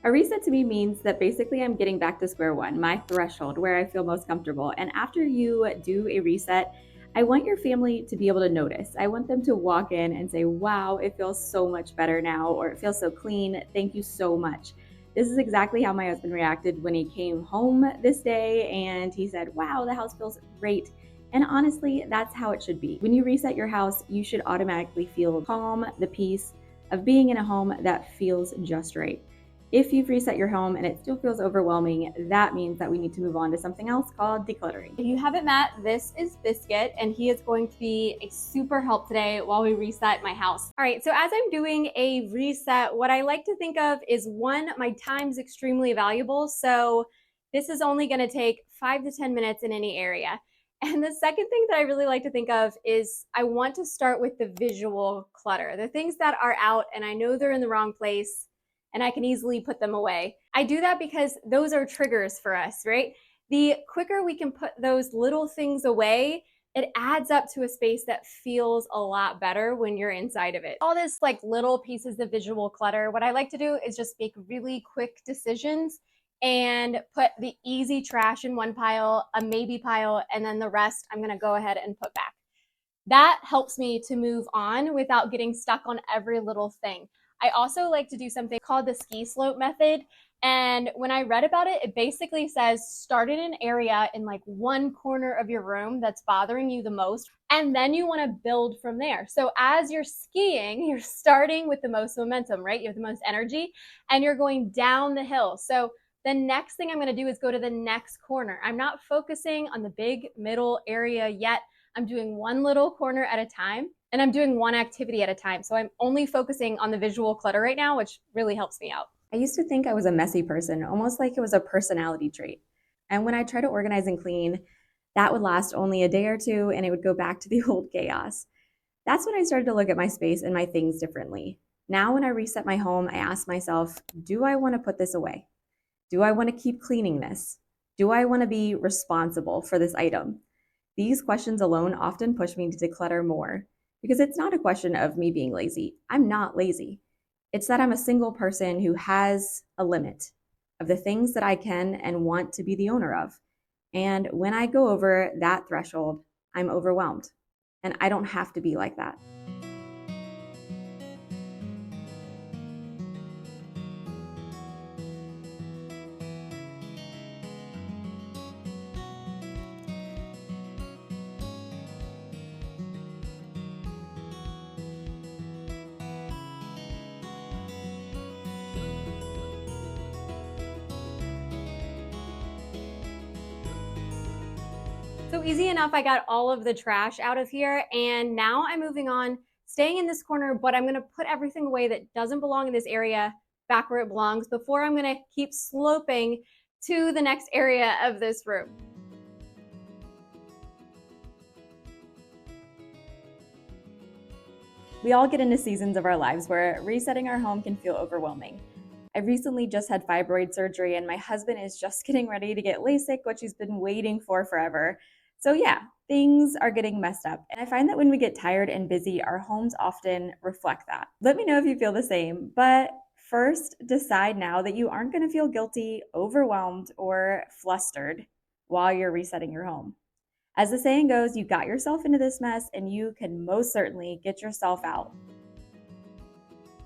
A reset to me means that basically I'm getting back to square one, my threshold where I feel most comfortable. And after you do a reset, I want your family to be able to notice. I want them to walk in and say, wow, it feels so much better now, or it feels so clean. Thank you so much. This is exactly how my husband reacted when he came home this day and he said, wow, the house feels great. And honestly, that's how it should be. When you reset your house, you should automatically feel calm, the peace of being in a home that feels just right. If you've reset your home and it still feels overwhelming, that means that we need to move on to something else called decluttering. If you haven't met, this is Biscuit, and he is going to be a super help today while we reset my house. All right, so as I'm doing a reset, what I like to think of is one, my time's extremely valuable. So this is only gonna take 5 to 10 minutes in any area. And the second thing that I really like to think of is I want to start with the visual clutter, the things that are out and I know they're in the wrong place and I can easily put them away. I do that because those are triggers for us, right? The quicker we can put those little things away, it adds up to a space that feels a lot better when you're inside of it. All this like little pieces of visual clutter, what I like to do is just make really quick decisions and put the easy trash in one pile, a maybe pile, and then the rest I'm gonna go ahead and put back. That helps me to move on without getting stuck on every little thing. I also like to do something called the ski slope method. And when I read about it, it basically says start in an area in like one corner of your room that's bothering you the most. And then you want to build from there. So as you're skiing, you're starting with the most momentum, right? You have the most energy and you're going down the hill. So the next thing I'm going to do is go to the next corner. I'm not focusing on the big middle area yet. I'm doing one little corner at a time and I'm doing one activity at a time. So I'm only focusing on the visual clutter right now, which really helps me out. I used to think I was a messy person, almost like it was a personality trait. And when I try to organize and clean, that would last only a day or two and it would go back to the old chaos. That's when I started to look at my space and my things differently. Now, when I reset my home, I ask myself, do I want to put this away? Do I want to keep cleaning this? Do I want to be responsible for this item? These questions alone often push me to declutter more because it's not a question of me being lazy. I'm not lazy. It's that I'm a single person who has a limit of the things that I can and want to be the owner of. And when I go over that threshold, I'm overwhelmed. And I don't have to be like that. So easy enough, I got all of the trash out of here and now I'm moving on, staying in this corner, but I'm gonna put everything away that doesn't belong in this area back where it belongs before I'm gonna keep sloping to the next area of this room. We all get into seasons of our lives where resetting our home can feel overwhelming. I recently just had fibroid surgery, and my husband is just getting ready to get LASIK, which he's been waiting for forever. So, yeah, things are getting messed up. And I find that when we get tired and busy, our homes often reflect that. Let me know if you feel the same. But first, decide now that you aren't going to feel guilty, overwhelmed, or flustered while you're resetting your home. As the saying goes, you got yourself into this mess and you can most certainly get yourself out.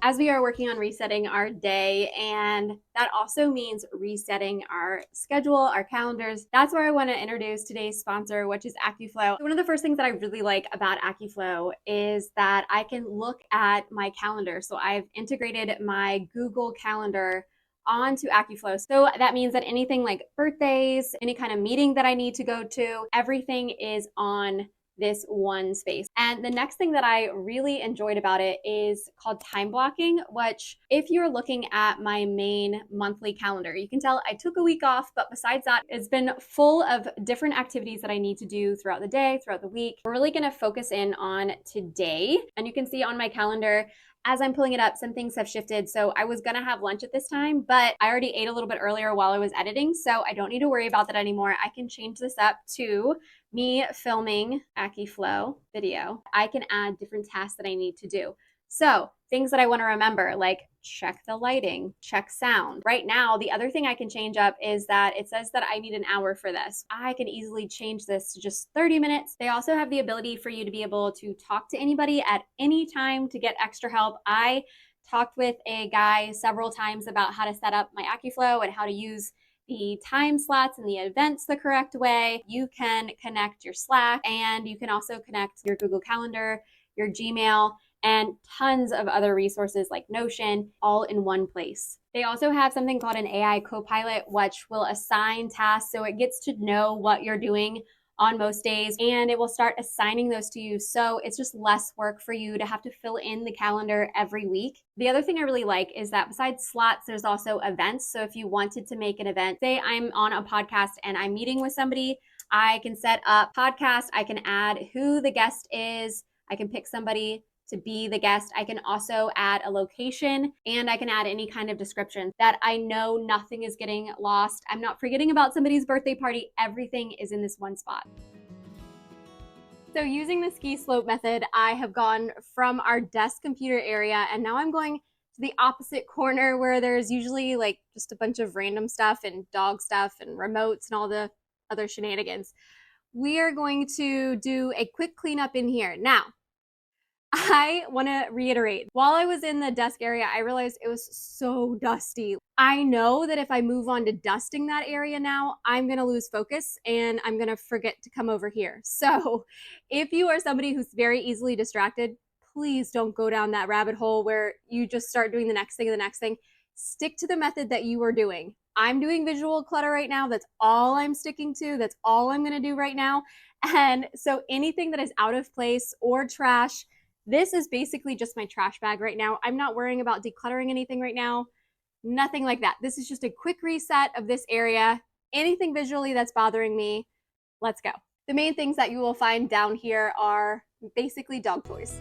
As we are working on resetting our day, and that also means resetting our schedule, our calendars. That's where I want to introduce today's sponsor, which is Akiflow. One of the first things that I really like about Akiflow is that I can look at my calendar. So I've integrated my Google Calendar onto Akiflow. So that means that anything like birthdays, any kind of meeting that I need to go to, everything is on this one space. And the next thing that I really enjoyed about it is called time blocking, which if you're looking at my main monthly calendar, you can tell I took a week off, but besides that, it's been full of different activities that I need to do throughout the day, throughout the week. We're really gonna focus in on today. And you can see on my calendar, as I'm pulling it up, some things have shifted. So I was gonna have lunch at this time, but I already ate a little bit earlier while I was editing. So I don't need to worry about that anymore. I can change this up to me filming Akiflow video. I can add different tasks that I need to do. So things that I want to remember, like check the lighting, check sound. Right now, the other thing I can change up is that it says that I need an hour for this. I can easily change this to just 30 minutes. They also have the ability for you to be able to talk to anybody at any time to get extra help. I talked with a guy several times about how to set up my Akiflow and how to use the time slots and the events the correct way. You can connect your Slack, and you can also connect your Google Calendar, your Gmail, and tons of other resources like Notion, all in one place. They also have something called an AI co-pilot, which will assign tasks so it gets to know what you're doing on most days, and it will start assigning those to you. So it's just less work for you to have to fill in the calendar every week. The other thing I really like is that besides slots, there's also events. So if you wanted to make an event, say I'm on a podcast and I'm meeting with somebody, I can set up podcast, I can add who the guest is, I can pick somebody to be the guest. I can also add a location, and I can add any kind of description that I know nothing is getting lost. I'm not forgetting about somebody's birthday party. Everything is in this one spot. So using the ski slope method, I have gone from our desk computer area, and now I'm going to the opposite corner where there's usually like just a bunch of random stuff and dog stuff and remotes and all the other shenanigans. We are going to do a quick cleanup in here. Now, I want to reiterate, while I was in the desk area, I realized it was so dusty. I know that if I move on to dusting that area now, I'm going to lose focus and I'm going to forget to come over here. So if you are somebody who's very easily distracted, please don't go down that rabbit hole where you just start doing the next thing and the next thing. Stick to the method that you are doing. I'm doing visual clutter right now. That's all I'm sticking to. That's all I'm going to do right now. And so anything that is out of place or trash, this is basically just my trash bag right now. I'm not worrying about decluttering anything right now. Nothing like that. This is just a quick reset of this area. Anything visually that's bothering me, let's go. The main things that you will find down here are basically dog toys.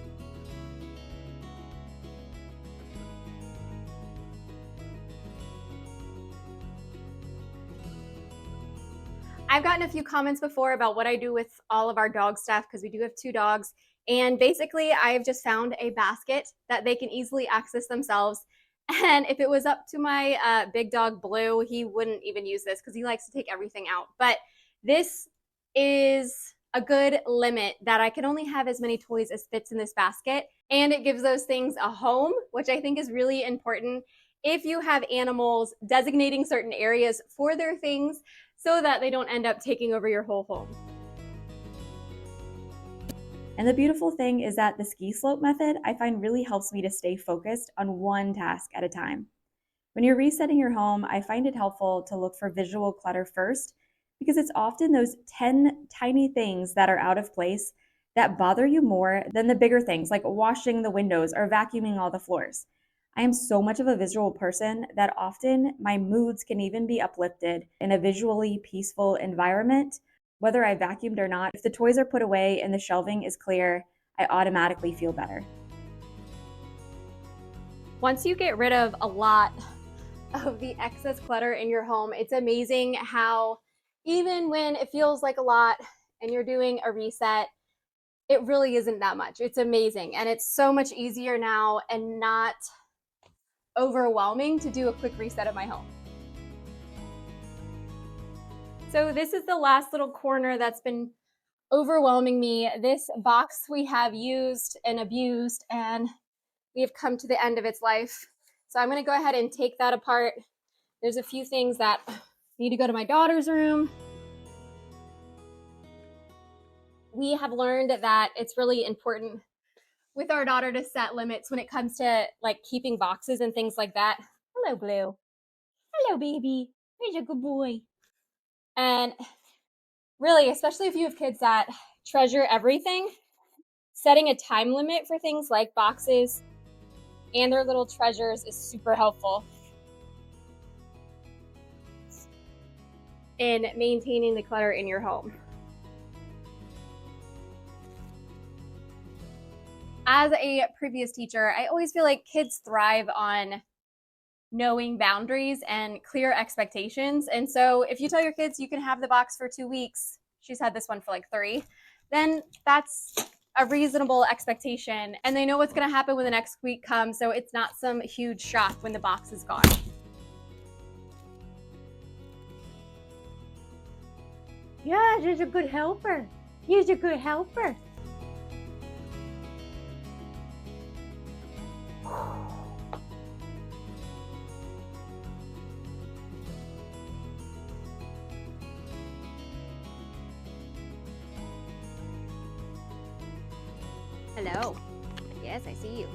I've gotten a few comments before about what I do with all of our dog stuff because we do have 2 dogs. And basically, I've just found a basket that they can easily access themselves. And if it was up to my big dog Blue, he wouldn't even use this because he likes to take everything out. But this is a good limit that I can only have as many toys as fits in this basket. And it gives those things a home, which I think is really important. If you have animals, designating certain areas for their things so that they don't end up taking over your whole home. And the beautiful thing is that the ski slope method I find really helps me to stay focused on one task at a time. When you're resetting your home, I find it helpful to look for visual clutter first because it's often those 10 tiny things that are out of place that bother you more than the bigger things like washing the windows or vacuuming all the floors. I am so much of a visual person that often my moods can even be uplifted in a visually peaceful environment, whether I vacuumed or not. If the toys are put away and the shelving is clear, I automatically feel better. Once you get rid of a lot of the excess clutter in your home, it's amazing how even when it feels like a lot and you're doing a reset, it really isn't that much. It's amazing. And it's so much easier now and not overwhelming to do a quick reset of my home. So this is the last little corner that's been overwhelming me. This box we have used and abused, and we have come to the end of its life. So I'm going to go ahead and take that apart. There's a few things that need to go to my daughter's room. We have learned that it's really important with our daughter to set limits when it comes to like keeping boxes and things like that. Hello, Blue. Hello, baby. Here's a good boy. And really, especially if you have kids that treasure everything, setting a time limit for things like boxes and their little treasures is super helpful in maintaining the clutter in your home. As a previous teacher, I always feel like kids thrive on knowing boundaries and clear expectations. And so if you tell your kids you can have the box for 2 weeks, she's had this one for like 3, then that's a reasonable expectation, and they know what's gonna happen when the next week comes, so it's not some huge shock when the box is gone. Yeah, she's a good helper. He's a good helper. Hello. Yes, I see you.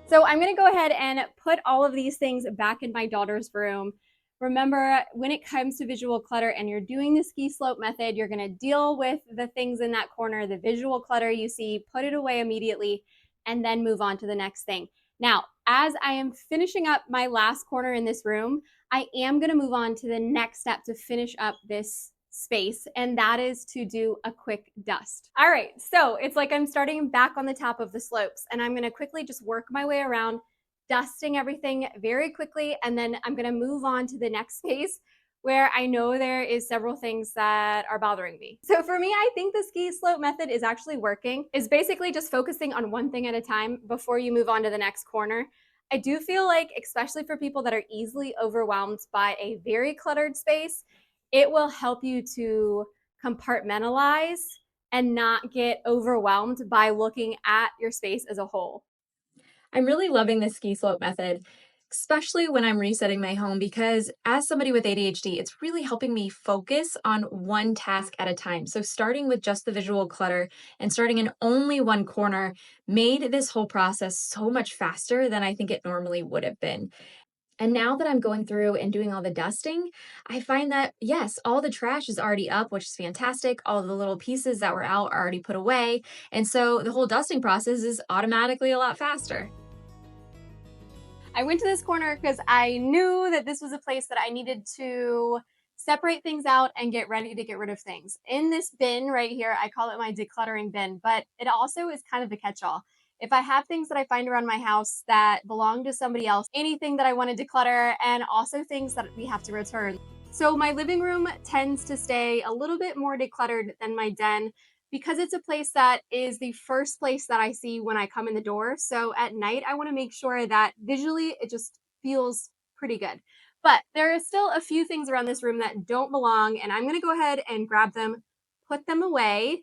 So I'm gonna go ahead and put all of these things back in my daughter's room. Remember, when it comes to visual clutter and you're doing the ski slope method, you're gonna deal with the things in that corner, the visual clutter you see, put it away immediately, and then move on to the next thing. Now, as I am finishing up my last corner in this room, I am gonna move on to the next step to finish up this space, and that is to do a quick dust. All right, so it's like I'm starting back on the top of the slopes, and I'm gonna quickly just work my way around, dusting everything very quickly, and then I'm gonna move on to the next space where I know there is several things that are bothering me. So for me, I think the ski slope method is actually working. It's basically just focusing on one thing at a time before you move on to the next corner. I do feel like, especially for people that are easily overwhelmed by a very cluttered space, it will help you to compartmentalize and not get overwhelmed by looking at your space as a whole. I'm really loving the ski slope method, especially when I'm resetting my home because as somebody with ADHD, it's really helping me focus on one task at a time. So starting with just the visual clutter and starting in only one corner made this whole process so much faster than I think it normally would have been. And now that I'm going through and doing all the dusting, I find that yes, all the trash is already up, which is fantastic. All the little pieces that were out are already put away. And so the whole dusting process is automatically a lot faster. I went to this corner because I knew that this was a place that I needed to separate things out and get ready to get rid of things. In this bin right here, I call it my decluttering bin, but it also is kind of the catch-all. If I have things that I find around my house that belong to somebody else, anything that I want to declutter, and also things that we have to return. So my living room tends to stay a little bit more decluttered than my den because it's a place that is the first place that I see when I come in the door. So at night, I want to make sure that visually it just feels pretty good. But there are still a few things around this room that don't belong, and I'm going to go ahead and grab them, put them away.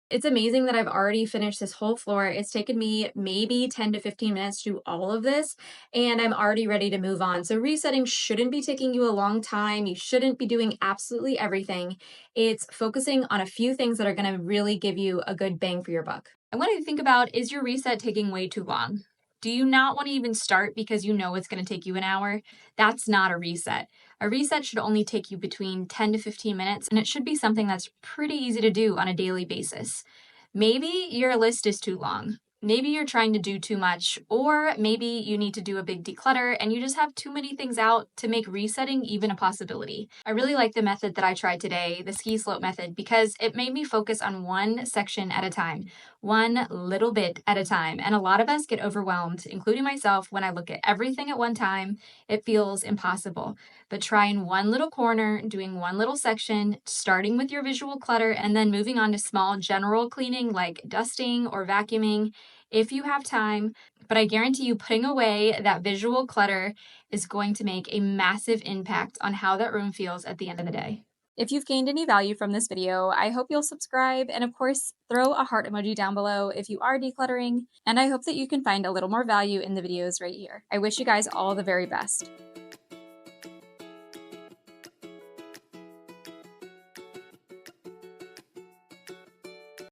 It's amazing that I've already finished this whole floor. It's taken me maybe 10 to 15 minutes to do all of this, and I'm already ready to move on. So resetting shouldn't be taking you a long time. You shouldn't be doing absolutely everything. It's focusing on a few things that are going to really give you a good bang for your buck. I want you to think about, is your reset taking way too long? Do you not want to even start because you know it's going to take you an hour? That's not a reset. A reset should only take you between 10 to 15 minutes, and it should be something that's pretty easy to do on a daily basis. Maybe your list is too long. Maybe you're trying to do too much, or maybe you need to do a big declutter and you just have too many things out to make resetting even a possibility. I really like the method that I tried today, the ski slope method, because it made me focus on one section at a time, one little bit at a time. And a lot of us get overwhelmed, including myself, when I look at everything at one time. It feels impossible. But trying one little corner, doing one little section, starting with your visual clutter, and then moving on to small general cleaning like dusting or vacuuming if you have time. But I guarantee you, putting away that visual clutter is going to make a massive impact on how that room feels at the end of the day. If you've gained any value from this video, I hope you'll subscribe and of course, throw a heart emoji down below if you are decluttering, and I hope that you can find a little more value in the videos right here. I wish you guys all the very best.